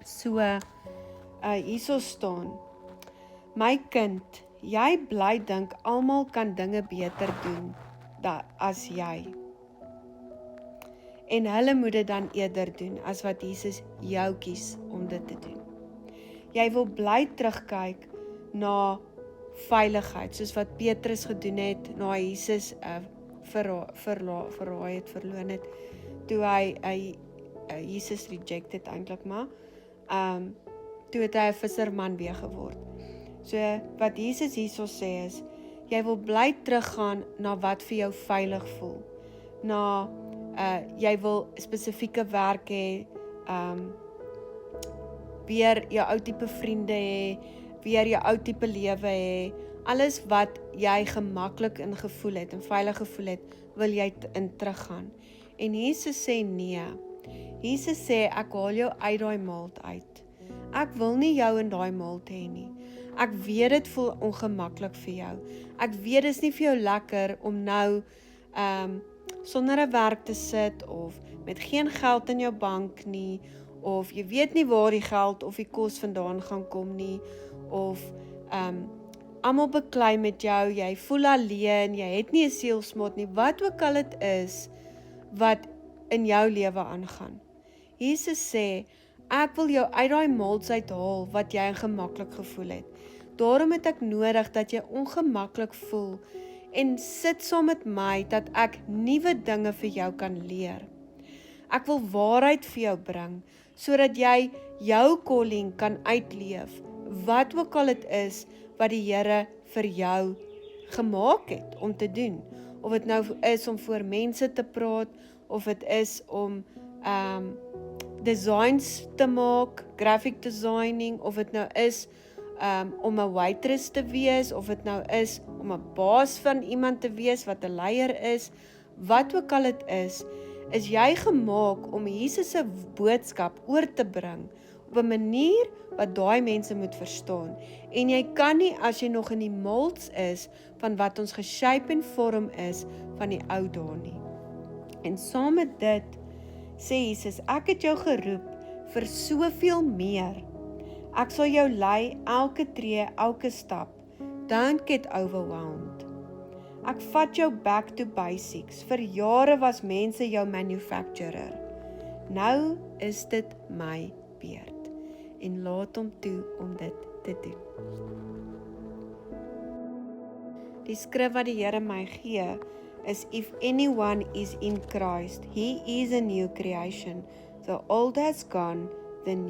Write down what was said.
So, hierso staan, my kind, jy bly dink almal kan dinge beter doen as jy. En hulle moet dit dan eerder doen as wat Jesus jou kies om dit te doen. Jy wil bly terugkyk na veiligheid, soos wat Petrus gedoen het, na Jesus verraai het, verloon het, toe hy Jesus rejected eintlik maar, toe het hy 'n visserman weer geword. So wat Jesus hierso sê is, jy wil bly teruggaan na wat vir jou veilig voel, na jy wil spesifieke werk hê, weer jou ou tipe vriende hê, weer jou ou tipe lewe hê, alles wat jy gemaklik in gevoel het en veilig gevoel het, wil jy in teruggaan. En Jesus sê nee. Jesus sê ek haal jou uit daai maald uit. Ek wil nie jou in daai maald hê nie. Ek weet dit voel ongemaklik vir jou. Ek weet dit is nie vir jou lekker om nou sonder 'n werk te sit of met geen geld in jou bank nie, of jy weet nie waar die geld of die kos vandaan gaan kom nie, of almal beklei met jou, jy voel alleen, jy het nie 'n sielsmaat nie, wat ook al dit is wat in jou lewe aangaan. Jesus sê, ek wil jou uit daai maals uithaal wat jy ongemaklik gevoel het. Daarom het ek nodig dat jy ongemaklik voel en sit saam met my dat ek nuwe dinge vir jou kan leer. Ek wil waarheid vir jou bring, sodat jy jou calling kan uitleef, wat ook al dit is wat die Here vir jou gemaak het om te doen. Of dit nou is om voor mense te praat, of dit is om designs te maak, graphic designing, of dit nou is om 'n waitress te wees, of dit nou is om 'n baas van iemand te wees wat 'n leier is, wat ook al dit is jy gemaak om Jesus se boodskap oor te bring op 'n manier wat daai mense moet verstaan. En jy kan nie as jy nog in die molds is van wat ons geshape en vorm is van die ou dae nie. En saam met dit sê Jesus, ek het jou geroep vir soveel meer. Ek sal jou lei elke tree, elke stap. Don't get overwhelmed. Ek vat jou back to basics. Vir jare was mense jou manufacturer. Nou is dit my beurt. En laat hom toe om dit te doen. Die skrif wat die Here my gee is, if anyone is in Christ, he is a new creation. The old has gone, the new